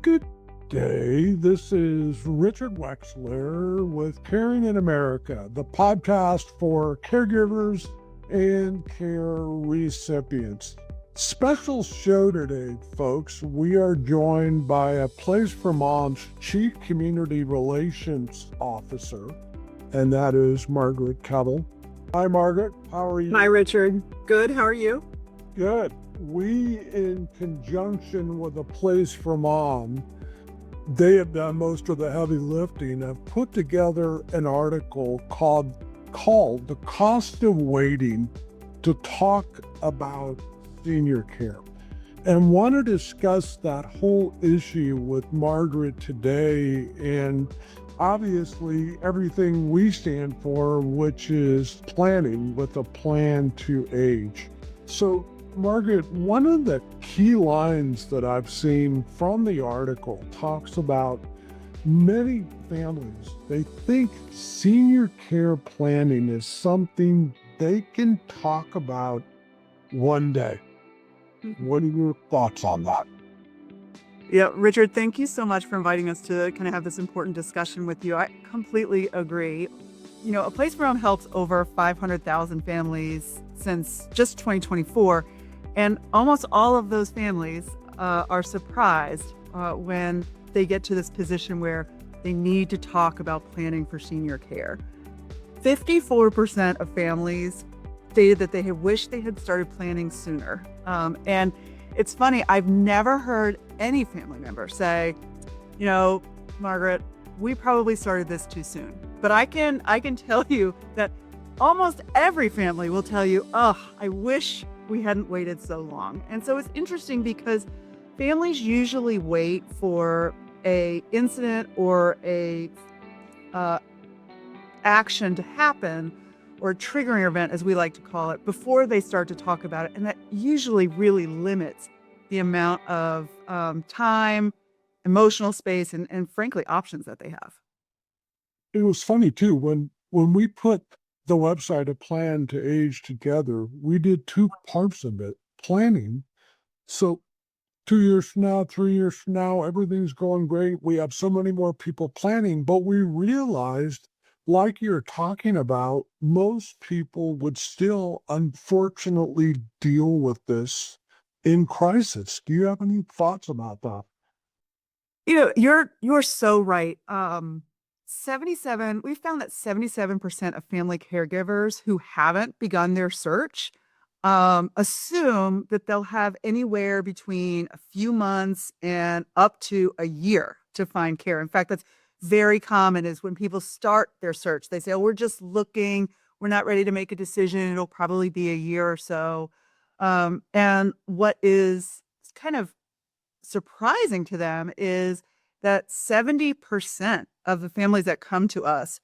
Good day. This is Richard Wexler with Caring in America, the podcast for caregivers and care recipients. Special show today, folks. We are joined by a Place for Moms Chief Community Relations Officer, and that is Margaret Kettle. Hi, Margaret. How are you? Hi, Richard. Good. How are you? Good. We, in conjunction with a Place for Mom, they have done most of the heavy lifting, have put together an article called The Cost of Waiting to talk about senior care. And want to discuss that whole issue with Margaret today, and obviously everything we stand for, which is planning with a plan to age. So Margaret, one of the key lines that I've seen from the article talks about many families, they think senior care planning is something they can talk about one day. What are your thoughts on that? Yeah, Richard, thank you so much for inviting us to kind of have this important discussion with you. I completely agree. You know, A Place for Home helps over 500,000 families since just 2024. And almost all of those families are surprised when they get to this position where they need to talk about planning for senior care. 54% of families stated that they had wished they had started planning sooner. And it's funny, I've never heard any family member say, you know, Margaret, we probably started this too soon. But I can tell you that almost every family will tell you, oh, I wish we hadn't waited so long. And so it's interesting because families usually wait for a incident or a action to happen, or a triggering event, as we like to call it, before they start to talk about it. And that usually really limits the amount of time, emotional space, and frankly, options that they have. It was funny too, when we put the website A Plan to Age together, we did two parts of it, planning. So 2 years from now, 3 years from now, everything's going great. We have so many more people planning, but we realized, like you're talking about, most people would still unfortunately deal with this in crisis. Do you have any thoughts about that? You know, you're so right. 77, we found that 77% of family caregivers who haven't begun their search assume that they'll have anywhere between a few months and up to a year to find care. In fact, that's very common is when people start their search, they say, oh, we're just looking, we're not ready to make a decision. It'll probably be a year or so. And what is kind of surprising to them is that 70% of the families that come to us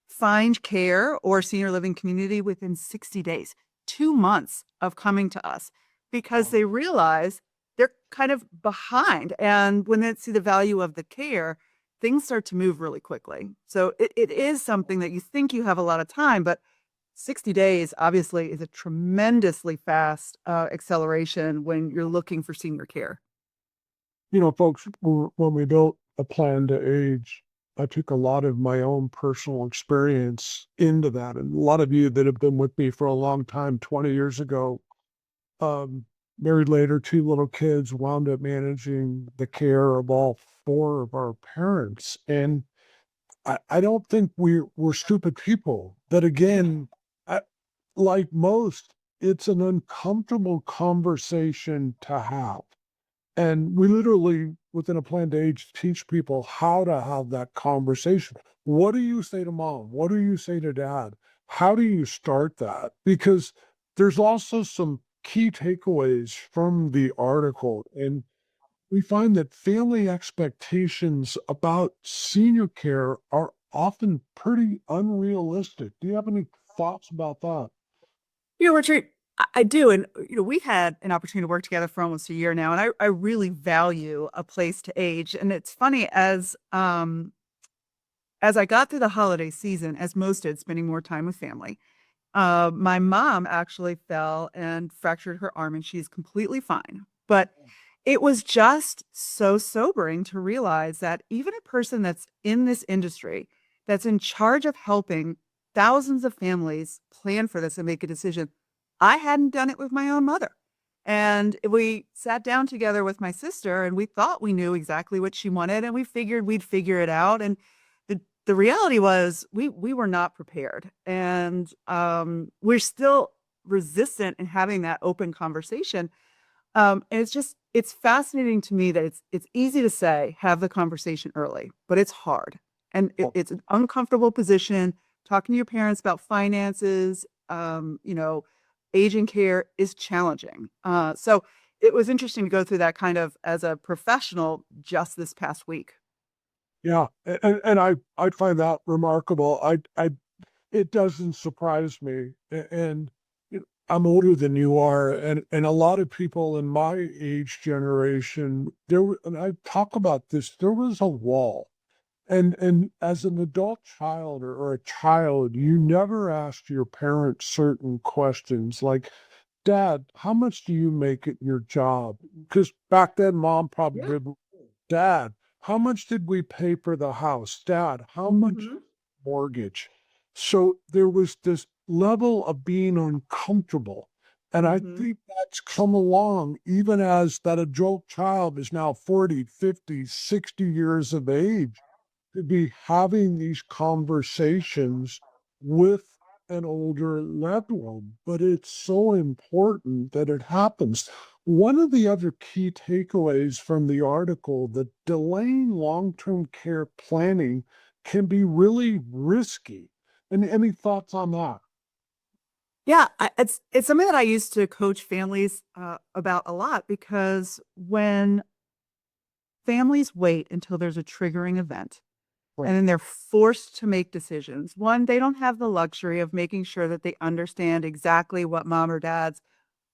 find care or senior living community within 60 days, 2 months of coming to us, because they realize they're kind of behind. And when they see the value of the care, things start to move really quickly. So it is something that you think you have a lot of time, but 60 days obviously is a tremendously fast acceleration when you're looking for senior care. You know, folks, when we built A Plan to Age, I took a lot of my own personal experience into that. And a lot of you that have been with me for a long time, 20 years ago, married later, 2 little kids, wound up managing the care of all 4 of our parents. And I don't think we're stupid people. But again, like most, it's an uncomfortable conversation to have. And we literally, within A Plan to Age, teach people how to have that conversation. What do you say to mom? What do you say to dad? How do you start that? Because there's also some key takeaways from the article. And we find that family expectations about senior care are often pretty unrealistic. Do you have any thoughts about that? You know, Richard, I do. And, you know, we've had an opportunity to work together for almost a year now, and I really value A Place to Age. And it's funny, as I got through the holiday season, as most did, spending more time with family, my mom actually fell and fractured her arm, and she's completely fine. But it was just so sobering to realize that even a person that's in this industry, that's in charge of helping thousands of families plan for this and make a decision, I hadn't done it with my own mother. And we sat down together with my sister and we thought we knew exactly what she wanted and we figured we'd figure it out. And the reality was we were not prepared. And we're still resistant in having that open conversation. And it's fascinating to me that it's easy to say, have the conversation early, but it's hard. And it's an uncomfortable position. Talking to your parents about finances, aging care is challenging. So it was interesting to go through that kind of as a professional just this past week. Yeah, and I find that remarkable. It doesn't surprise me, and I'm older than you are, and a lot of people in my age generation, and I talk about this, there was a wall. And as an adult child or a child, you never asked your parents certain questions like, Dad, how much do you make at your job? Because back then, mom Yeah. probably, Dad, how much did we pay for the house? Dad, how much Hmm. mortgage? So there was this level of being uncomfortable. And I Hmm. think that's come along even as that adult child is now 40, 50, 60 years of age to be having these conversations with an older loved one. But it's so important that it happens. One of the other key takeaways from the article that delaying long term care planning can be really risky. And any thoughts on that? Yeah, it's something that I used to coach families about a lot because when families wait until there's a triggering event Right. and then they're forced to make decisions, one, they don't have the luxury of making sure that they understand exactly what mom or dad's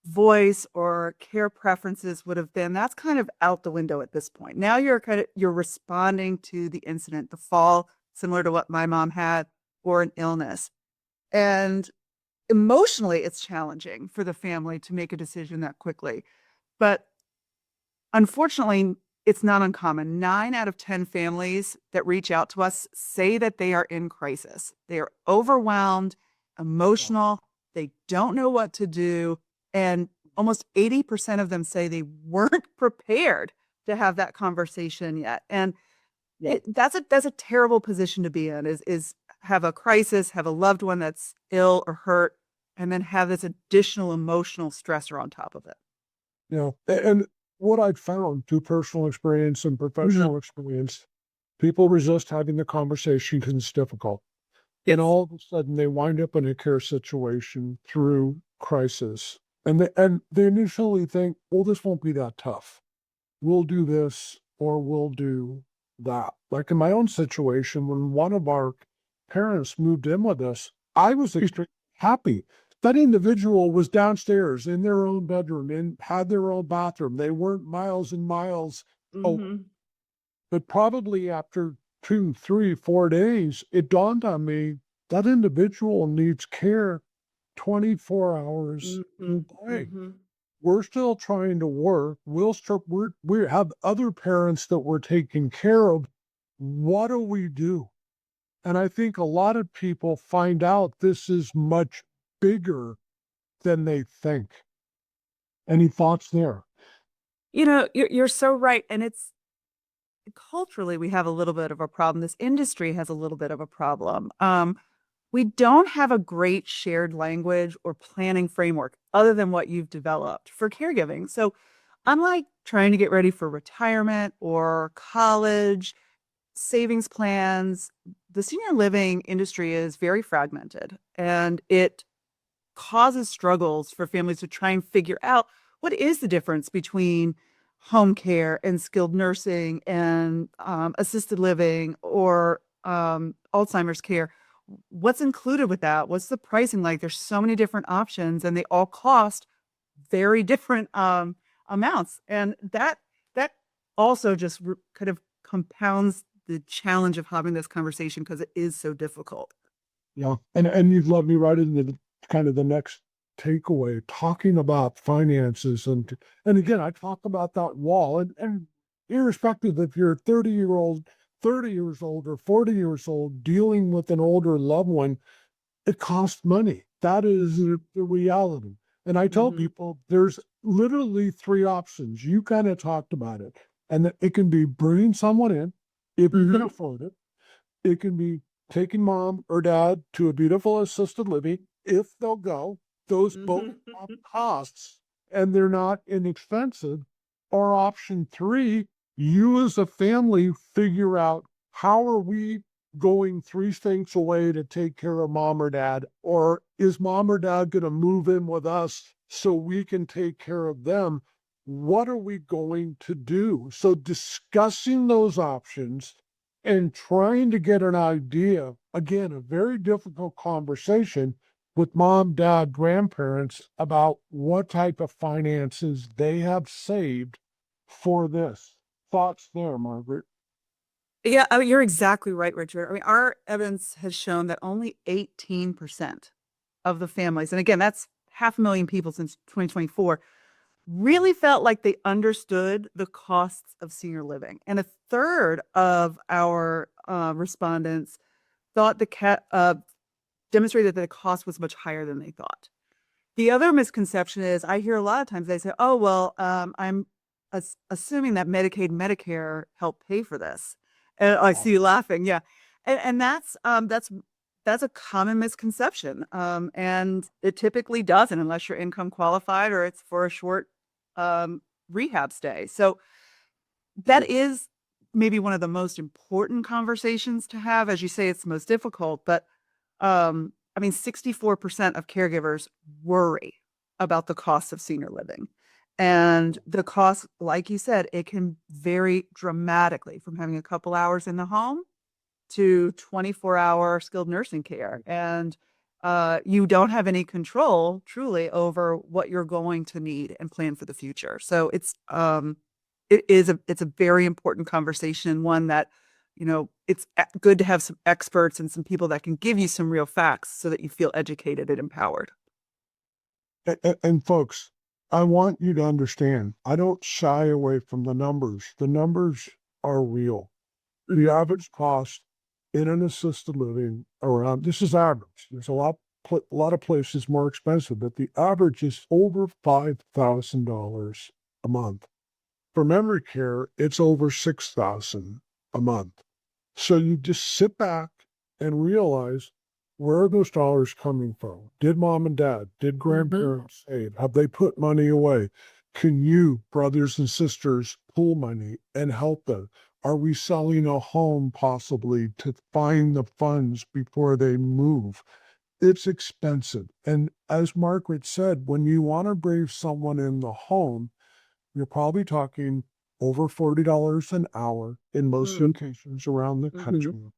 voice or care preferences would have been. That's kind of out the window at this point. Now you're responding to the incident, the fall, similar to what my mom had, or an illness. And emotionally, it's challenging for the family to make a decision that quickly. But unfortunately, it's not uncommon. 9 out of 10 families that reach out to us say that they are in crisis. They are overwhelmed, Yeah. emotional, they don't know what to do. And almost 80% of them say they weren't prepared to have that conversation yet. And Yeah. that's a terrible position to be in is have a crisis, have a loved one that's ill or hurt, and then have this additional emotional stressor on top of it. And what I've found through personal experience and Mhm. professional experience, people resist having the conversation because it's difficult. And Yes. all of a sudden they wind up in a care situation through crisis. And they initially think, well, this won't be that tough. We'll do this or we'll do that. Like in my own situation, when one of our parents moved in with us, I was extremely happy. That individual was downstairs in their own bedroom and had their own bathroom. They weren't miles and miles away. Mhm. But probably after 2, 3, 4 days, it dawned on me that individual needs care 24 hours a Mhm. day. Mhm. We're still trying to work. We have other parents that we're taking care of. What do we do? And I think a lot of people find out this is much bigger than they think. Any thoughts there? You're so right, and it's culturally we have a little bit of a problem. This industry has a little bit of a problem. We don't have a great shared language or planning framework other than what you've developed for caregiving. So, unlike trying to get ready for retirement or college, savings plans, the senior living industry is very fragmented and it causes struggles for families to try and figure out what is the difference between home care and skilled nursing and assisted living or Alzheimer's care. What's included with that? What's the pricing like? There's so many different options, and they all cost very different amounts, and that also just kind of compounds the challenge of having this conversation because it is so difficult. Yeah. And you've led me right into kind of the next takeaway, talking about finances. And again, I talk about that wall and irrespective if you're 30 years old or 40 years old, dealing with an older loved one, it costs money. That is the reality. And I tell Mhm. people there's literally three options. You kind of talked about it. And that it can be bringing someone in if you can Mhm. afford it. It can be taking mom or dad to a beautiful assisted living if they'll go. Those both Mhm. have costs and they're not inexpensive. Or option three, you as a family figure out how are we going three things away to take care of mom or dad? Or is mom or dad going to move in with us so we can take care of them? What are we going to do? So discussing those options and trying to get an idea, again, a very difficult conversation with mom, dad, grandparents about what type of finances they have saved for this. Thoughts there, Margaret? Yeah, I mean, you're exactly right, Richard. I mean, our evidence has shown that only 18% of the families, and again, that's 500,000 people since 2024, really felt like they understood the costs of senior living. And a third of our respondents thought demonstrated that the cost was much higher than they thought. The other misconception is I hear a lot of times they say, "Oh, well, I'm assuming that Medicaid, Medicare help pay for this." And I see you laughing. Yeah, and that's a common misconception. And it typically doesn't unless you're income qualified or it's for a short rehab stay. So that is maybe one of the most important conversations to have. As you say, it's the most difficult, but I mean, 64% of caregivers worry about the cost of senior living. And the cost, like you said, it can vary dramatically from having a couple hours in the home to 24-hour skilled nursing care. And you don't have any control truly over what you're going to need and plan for the future. So it's a very important conversation, one that, it's good to have some experts and some people that can give you some real facts so that you feel educated and empowered. And folks, I want you to understand, I don't shy away from the numbers. The numbers are real. The Mhm. average cost in an assisted living around, this is average. There's a lot of places more expensive, but the average is over $5,000 a month. For memory care, it's over 6,000 a month. So you just sit back and realize, where are those dollars coming from? Did mom and dad, did Mhm. grandparents save? Have they put money away? Can you, brothers and sisters, pool money and help them? Are we selling a home possibly to find the funds before they move? It's expensive. And as Margaret said, when you want to bring someone in the home, you're probably talking over $40 an hour in most Mm. locations around the Mhm. country,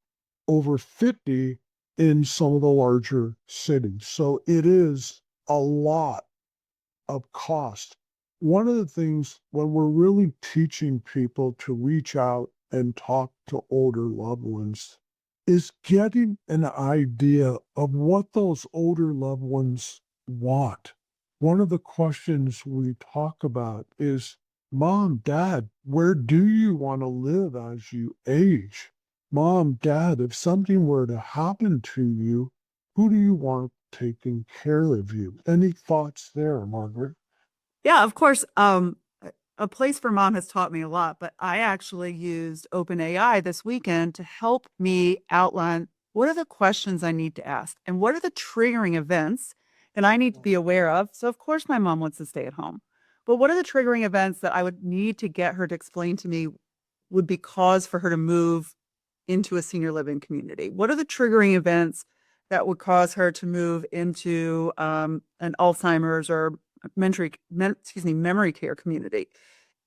over 50 in some of the larger cities. So it is a lot of cost. One of the things when we're really teaching people to reach out and talk to older loved ones is getting an idea of what those older loved ones want. One of the questions we talk about is, Mom, Dad, where do you want to live as you age? Mom, Dad, if something were to happen to you, who do you want taking care of you? Any thoughts there, Margaret? Yeah, of course. A place for mom has taught me a lot, but I actually used OpenAI this weekend to help me outline what are the questions I need to ask and what are the triggering events that I need to be aware of. So, of course, my mom wants to stay at home, but what are the triggering events that I would need to get her to explain to me would be cause for her to move into a senior living community? What are the triggering events that would cause her to move into an Alzheimer's or memory care community?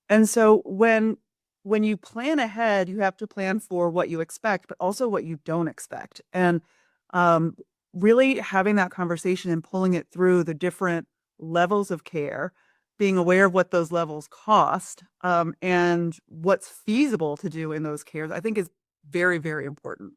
And so when you plan ahead, you have to plan for what you expect, but also what you don't expect. And um, really having that conversation and pulling it through the different levels of care, being aware of what those levels cost, and what's feasible to do in those cares, I think is very, very important.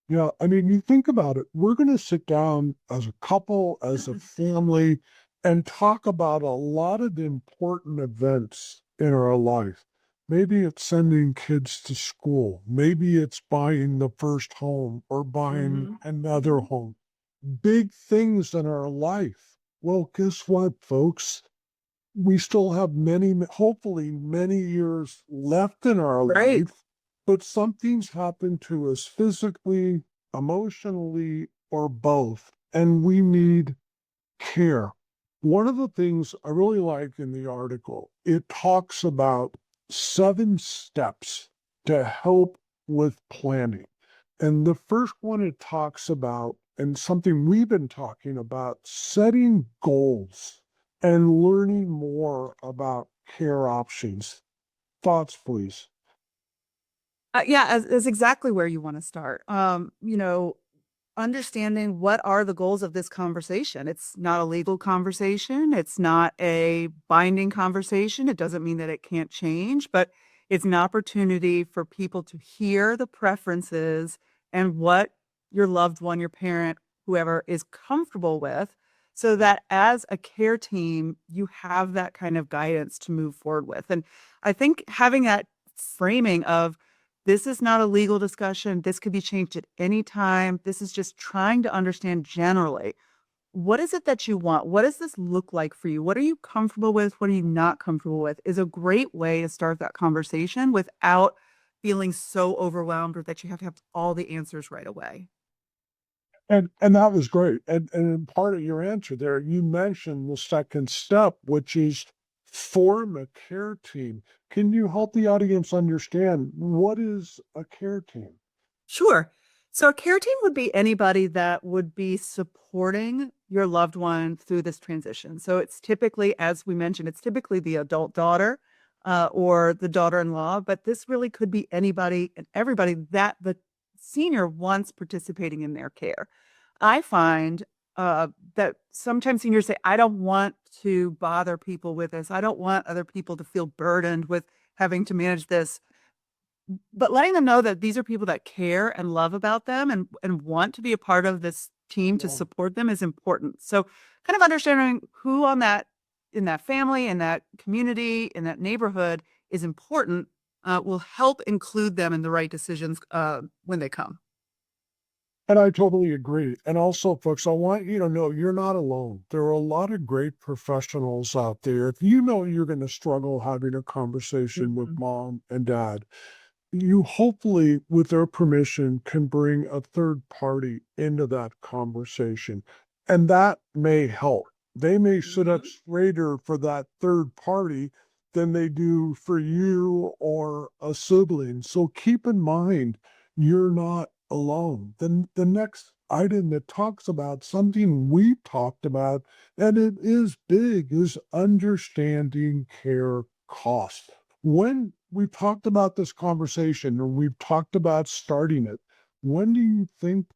Yeah, I mean, you think about it, we're going to sit down as a couple, as a family, and talk about a lot of the important events in our life. Maybe it's sending kids to school. Maybe it's buying the first home or buying Mhm. another home. Big things in our life. Well, guess what, folks? We still have hopefully many years left in our Right. life, but something's happened to us physically, emotionally, or both, and we need care. One of the things I really like in the article, it talks about 7 steps to help with planning. And the first one it talks about, and something we've been talking about, setting goals and learning more about care options. Thoughts, please. Yeah, as exactly where you want to start. Understanding what are the goals of this conversation. It's not a legal conversation. It's not a binding conversation. It doesn't mean that it can't change, but it's an opportunity for people to hear the preferences and what your loved one, your parent, whoever is comfortable with, so that as a care team, you have that kind of guidance to move forward with. And I think having that framing of this is not a legal discussion. This could be changed at any time. This is just trying to understand generally what is it that you want? What does this look like for you? What are you comfortable with? What are you not comfortable with? Is a great way to start that conversation without feeling so overwhelmed or that you have to have all the answers right away. And that was great. And in part of your answer there, you mentioned the second step, which is form a care team. Can you help the audience understand what is a care team? Sure. So a care team would be anybody that would be supporting your loved one through this transition. So it's typically, as we mentioned, it's typically the adult daughter or the daughter-in-law, but this really could be anybody and everybody that the senior wants participating in their care. I find that sometimes seniors say, I don't want to bother people with this. I don't want other people to feel burdened with having to manage this, but letting them know that these are people that care and love about them and want to be a part of this team to Yeah. support them is important. So kind of understanding who on that in that family, in that community, in that neighborhood is important will help include them in the right decisions when they come. And I totally agree. And also, folks, I want you to know you're not alone. There are a lot of great professionals out there. If you know you're going to struggle having a conversation with Mhm. mom and dad, you hopefully, with their permission, can bring a third party into that conversation. And that may help. They may sit up Mhm. straighter for that third party than they do for you or a sibling. So keep in mind, you're not alone. Then the next item that talks about something we talked about, and it is big, is understanding care cost. When we've talked about this conversation and we've talked about starting it, when do you think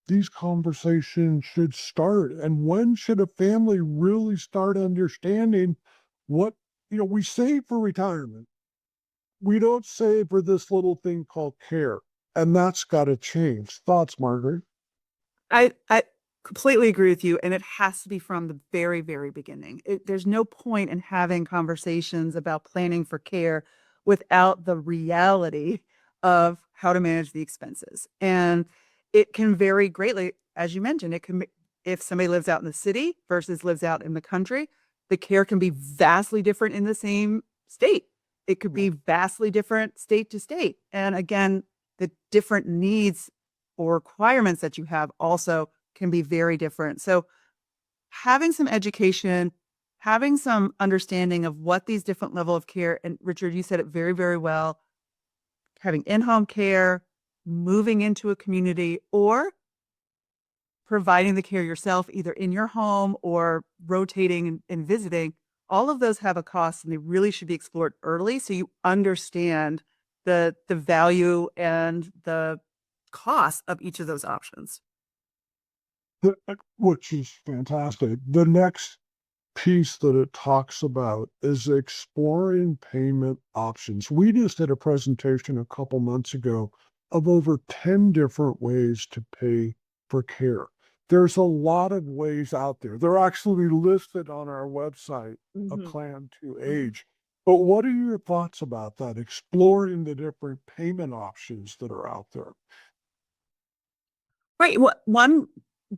these conversations should start? And when should a family really start understanding what, we save for retirement? We don't save for this little thing called care. And that's got to change. Thoughts, Margaret? I completely agree with you, and it has to be from the very, very beginning. There's no point in having conversations about planning for care without the reality of how to manage the expenses. And it can vary greatly, as you mentioned. If somebody lives out in the city versus lives out in the country, the care can be vastly different in the same state. It could be vastly different state to state. And again, the different needs or requirements that you have also can be very different. So having some education, having some understanding of what these different level of care, and Richard, you said it very, very well, having in-home care, moving into a community, or providing the care yourself, either in your home or rotating and visiting, all of those have a cost and they really should be explored early so you understand the value and the cost of each of those options. Which is fantastic. The next piece that it talks about is exploring payment options. We just did a presentation a couple months ago of over 10 different ways to pay for care. There's a lot of ways out there. They're actually listed on our website, A Mhm. Plan to Mhm. Age. But what are your thoughts about that? Exploring the different payment options that are out there. Right. One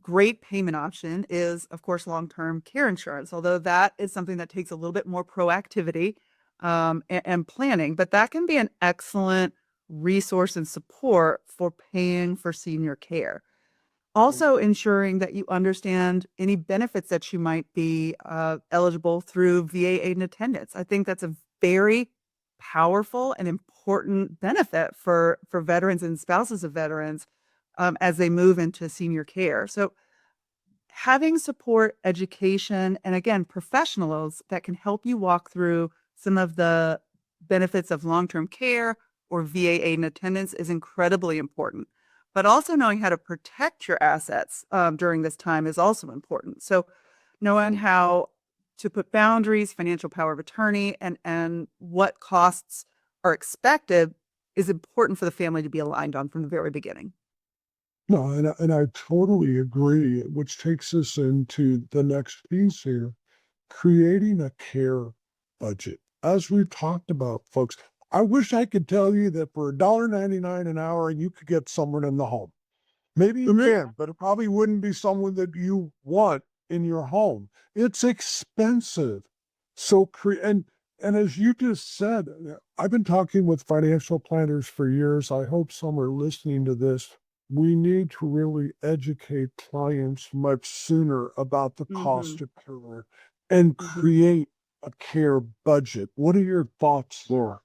great payment option is, of course, long-term care insurance, although that is something that takes a little bit more proactivity and planning, but that can be an excellent resource and support for paying for senior care. Also, ensuring that you understand any benefits that you might be eligible through VA aid and attendance. I think that's a very powerful and important benefit for veterans and spouses of veterans as they move into senior care. So, having support, education, and again, professionals that can help you walk through some of the benefits of long term care or VA aid and attendance is incredibly important. But also knowing how to protect your assets during this time is also important. So, knowing how to put boundaries, financial power of attorney, and what costs are expected is important for the family to be aligned on from the very beginning. No, and I totally agree, which takes us into the next piece here, creating a care budget. As we've talked about, folks, I wish I could tell you that for $1.99 an hour, you could get someone in the home. Maybe you Mhm. can, but it probably wouldn't be someone that you want in your home. It's expensive. So and as you just said, I've been talking with financial planners for years. I hope some are listening to this. We need to really educate clients much sooner about the cost Mhm. of care and Mhm. create a care budget. What are your thoughts there?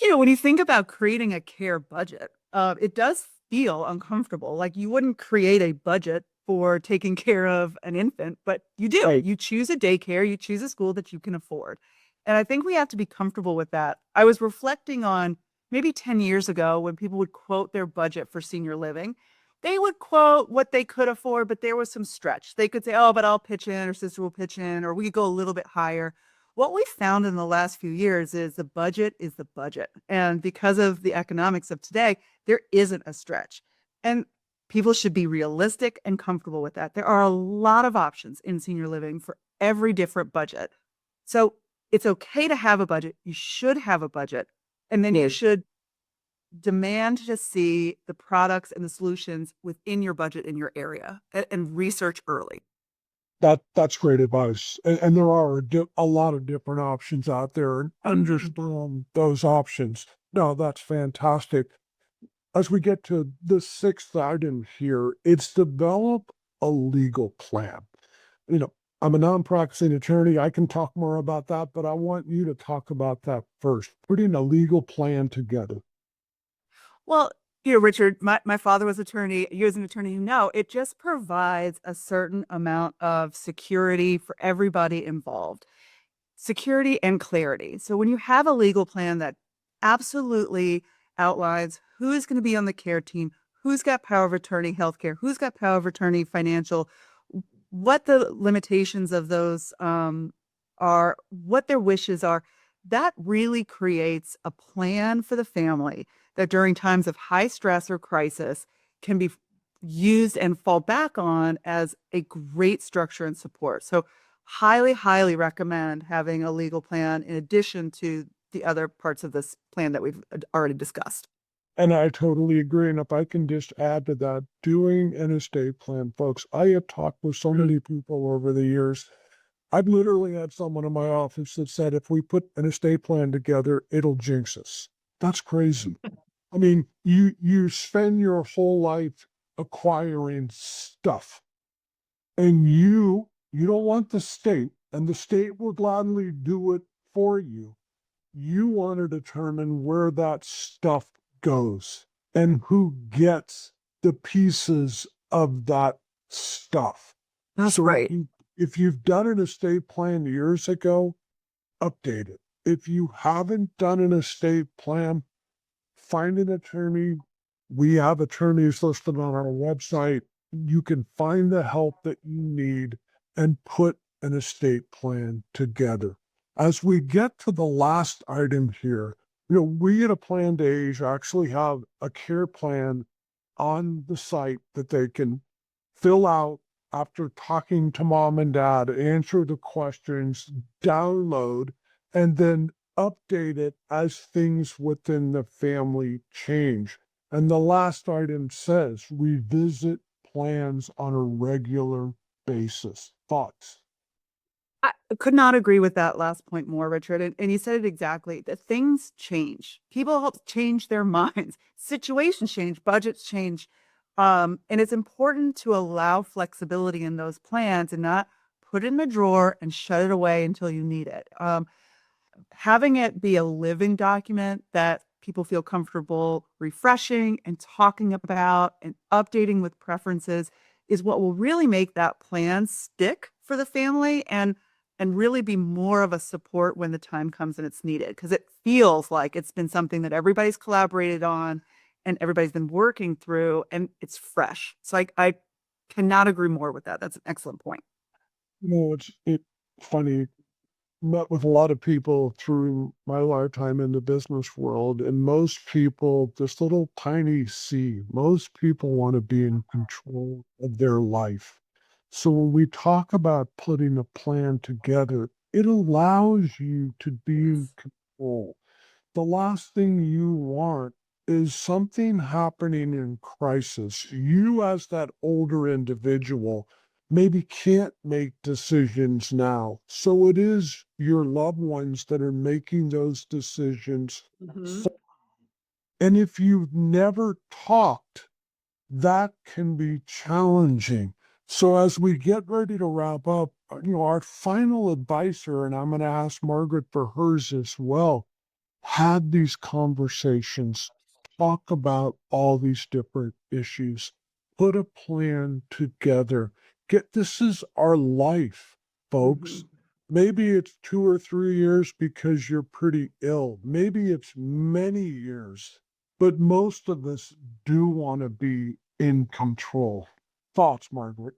When you think about creating a care budget, it does feel uncomfortable. Like you wouldn't create a budget for taking care of an infant, but you do. Right. You choose a daycare, you choose a school that you can afford. And I think we have to be comfortable with that. I was reflecting on maybe 10 years ago when people would quote their budget for senior living. They would quote what they could afford, but there was some stretch. They could say, oh, but I'll pitch in, or sister will pitch in, or we could go a little bit higher. What we found in the last few years is the budget is the budget. And because of the economics of today, there isn't a stretch. And people should be realistic and comfortable with that. There are a lot of options in senior living for every different budget. So it's okay to have a budget. You should have a budget. And then you should demand to see the products and the solutions within your budget in your area and research early. That's great advice, and there are a lot of different options out there, and Mhm. understand those options. No, that's fantastic. As we get to the sixth item here, it's develop a legal plan. You know, I'm a non-practicing attorney. I can talk more about that, but I want you to talk about that first. Putting a legal plan together. Well, Richard, my father was attorney. You as an attorney, it just provides a certain amount of security for everybody involved. Security and clarity. So when you have a legal plan that absolutely outlines who is going to be on the care team, who's got power of attorney healthcare, who's got power of attorney financial, what the limitations of those are, what their wishes are, that really creates a plan for the family that during times of high stress or crisis can be used and fall back on as a great structure and support. So highly, highly recommend having a legal plan in addition to the other parts of this plan that we've already discussed. And I totally agree. And if I can just add to that, doing an estate plan, folks, I have talked with so many people over the years. I've literally had someone in my office that said, if we put an estate plan together, it'll jinx us. That's crazy. I mean, you spend your whole life acquiring stuff, and you don't want the state, and the state will gladly do it for you. You want to determine where that stuff goes and who gets the pieces of that stuff. That's So right. if you've done an estate plan years ago, update it. If you haven't done an estate plan, find an attorney. We have attorneys listed on our website. You can find the help that you need and put an estate plan together. As we get to the last item here, We at a planned age actually have a care plan on the site that they can fill out after talking to mom and dad, answer the questions, download, and then update it as things within the family change. And the last item says revisit plans on a regular basis. Thoughts? I could not agree with that last point more, Richard. And you said it exactly. The things change. People help change their minds. Situations change, budgets change. And it's important to allow flexibility in those plans and not put it in the drawer and shut it away until you need it. Having it be a living document that people feel comfortable refreshing and talking about and updating with preferences is what will really make that plan stick for the family and really be more of a support when the time comes and it's needed because it feels like it's been something that everybody's collaborated on and everybody's been working through and it's fresh. So I cannot agree more with that. That's an excellent point. It's funny. Met with a lot of people through my lifetime in the business world, and most people, this little tiny C, most people want to be in control of their life. So when we talk about putting a plan together, it allows you to be in Yes. control. The last thing you want is something happening in crisis. You, as that older individual, maybe can't make decisions now. So it is your loved ones that are making those decisions. Mhm. So, and if you've never talked, that can be challenging. So as we get ready to wrap up, our final advisor, and I'm going to ask Margaret for hers as well, had these conversations, talk about all these different issues, put a plan together. This is our life, folks. Mhm. Maybe it's 2 or 3 years because you're pretty ill. Maybe it's many years, but most of us do want to be in control. Thoughts, Margaret?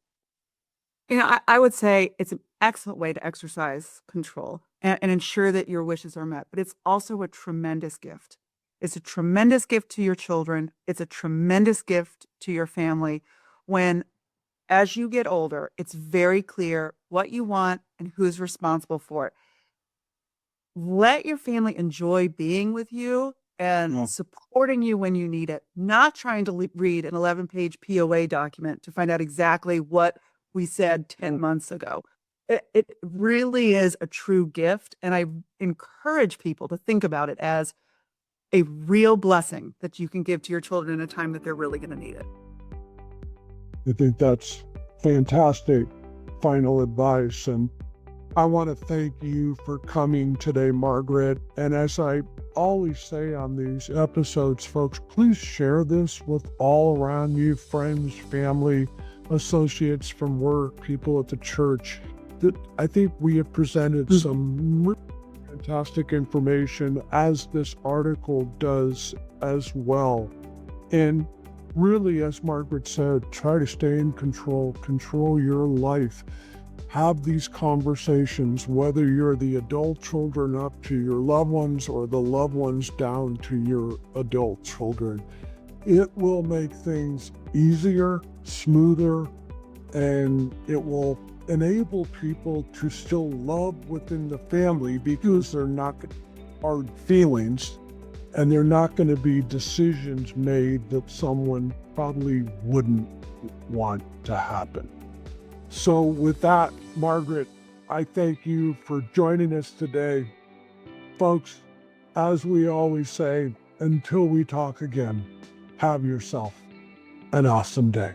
I would say it's an excellent way to exercise control and ensure that your wishes are met, but it's also a tremendous gift. It's a tremendous gift to your children. It's a tremendous gift to your family when, as you get older, it's very clear what you want and who's responsible for it. Let your family enjoy being with you and Yeah. supporting you when you need it, not trying to read an 11-page POA document to find out exactly what we said 10 months ago. It really is a true gift. And I encourage people to think about it as a real blessing that you can give to your children in a time that they're really going to need it. I think that's fantastic final advice. And I want to thank you for coming today, Margaret. And as I always say on these episodes, folks, please share this with all around you, friends, family, associates from work, people at the church. That I think we have presented some really fantastic information, as this article does as well. And really, as Margaret said, try to stay in control, control your life. Have these conversations, whether you're the adult children up to your loved ones or the loved ones down to your adult children. It will make things easier, smoother, and it will enable people to still love within the family because they're not hard feelings and they're not going to be decisions made that someone probably wouldn't want to happen. So, with that, Margaret, I thank you for joining us today. Folks, as we always say, until we talk again, have yourself an awesome day.